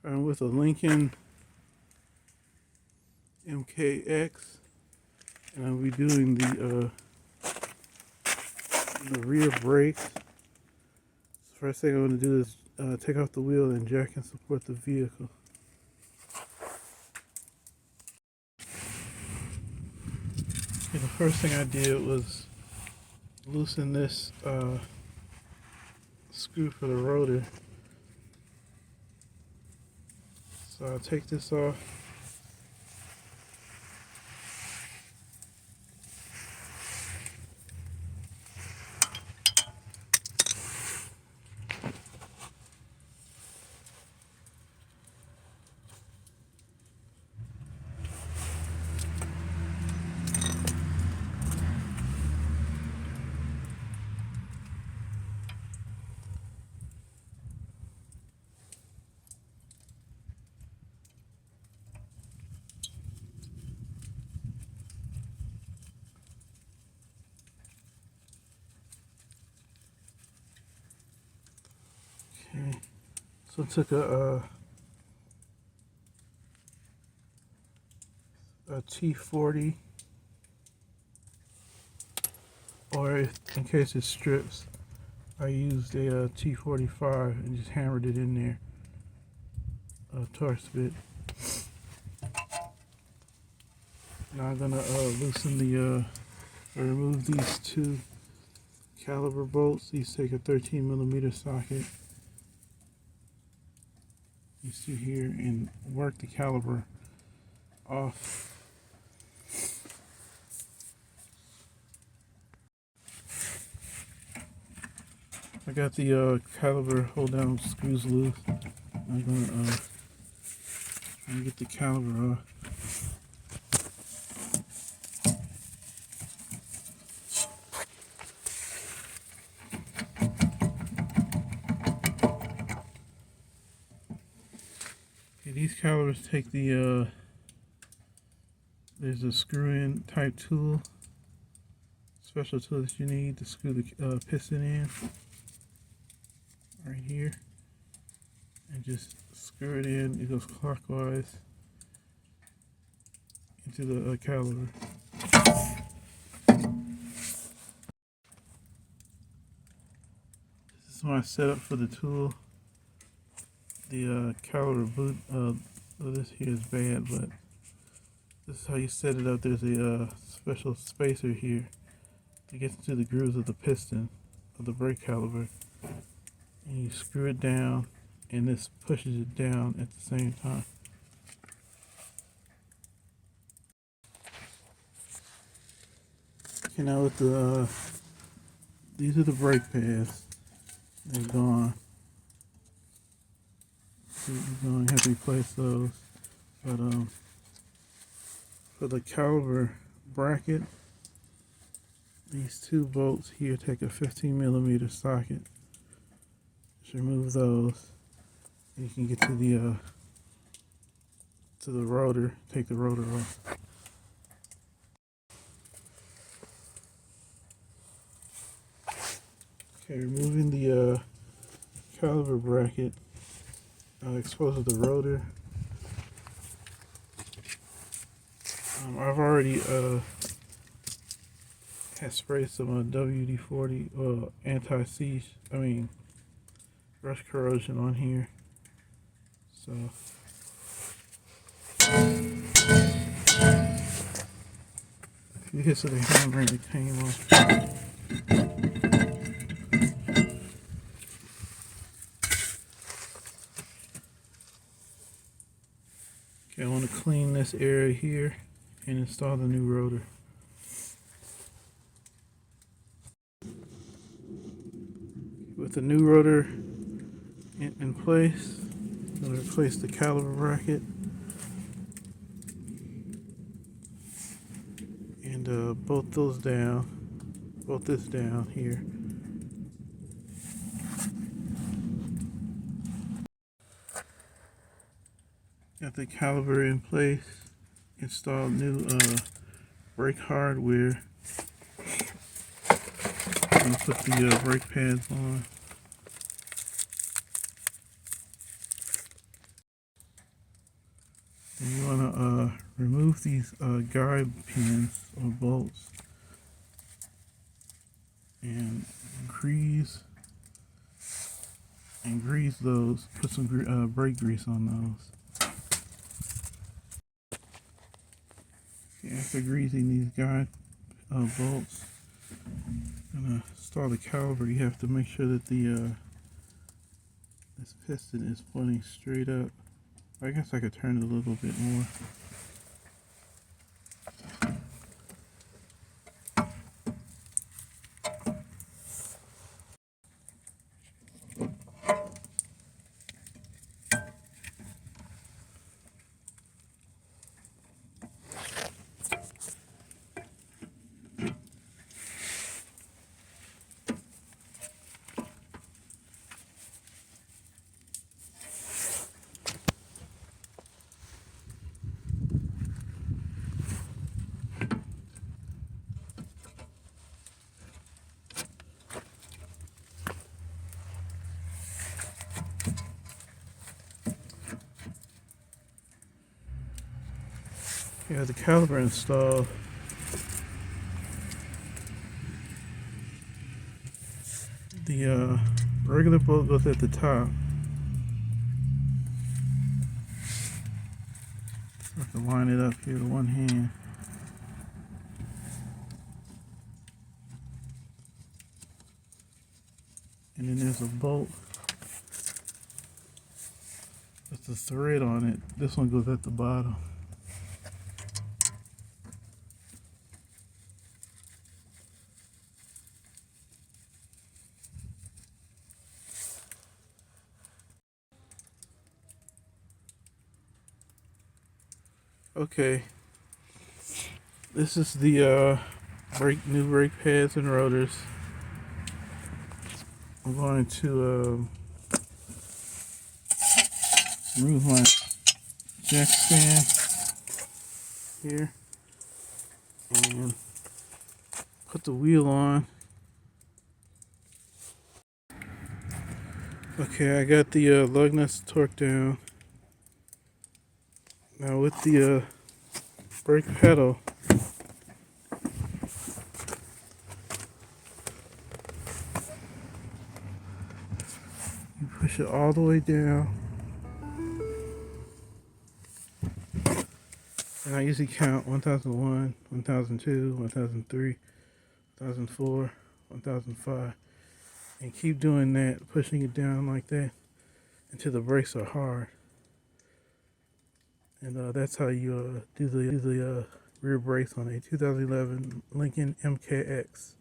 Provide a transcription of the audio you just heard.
I'm with a Lincoln MKX, and I'll be doing the rear brakes. So first thing I'm going to do is take off the wheel and jack and support the vehicle. Okay, the first thing I did was loosen this screw for the rotor. So I'll take this off. Okay, so I took a T40, or in case it strips, I used a T45 and just hammered it in there, Torx bit. Now I'm gonna loosen the or remove these two caliper bolts. These take a 13mm socket. These two here, and work the caliper off. I got the caliper hold down screws loose. I'm gonna try and get the caliper off. Okay, these calipers take the there's a screw-in type tool, special tool that you need to screw the piston in. Right here, and just screw it in. It goes clockwise into the caliper. This is my setup for the tool. The caliper boot, this here is bad, but this is how you set it up. There's a special spacer here to get into the grooves of the piston of the brake caliper. And you screw it down, and this pushes it down at the same time. Okay, now with the these are the brake pads. They're gone. So you're going to have to replace those. But for the caliper bracket, these two bolts here take a 15mm socket. Just remove those, and you can get to the rotor. Take the rotor off. Okay, removing the caliper bracket exposes the rotor. I've already had sprayed some WD-40 anti-seize, rust corrosion on here. So if you hit the hammer, it came off. Okay, I want to clean this area here and install the new rotor. With the new rotor in place, I'm going to replace the caliper bracket and bolt those down, bolt this down here. Got the caliper in place, installed new brake hardware. I'm going to put the brake pads on. And you want to remove these guide pins or bolts and grease those. Put some brake grease on those. Okay, after greasing these guide bolts, gonna install the caliper. You have to make sure that the this piston is pointing straight up. I guess I could turn it a little bit more. Yeah, the caliper installed. The regular bolt goes at the top. I have to line it up here with one hand. And then there's a bolt with a thread on it. This one goes at the bottom. Okay, this is the new brake pads and rotors. I'm going to remove my jack stand here and put the wheel on. Okay, I got the lug nuts torqued down. Now with the brake pedal, you push it all the way down. And I usually count 1001, 1002, 1003, 1004, 1005. And keep doing that, pushing it down like that until the brakes are hard. And that's how you do the rear brakes on a 2011 Lincoln MKX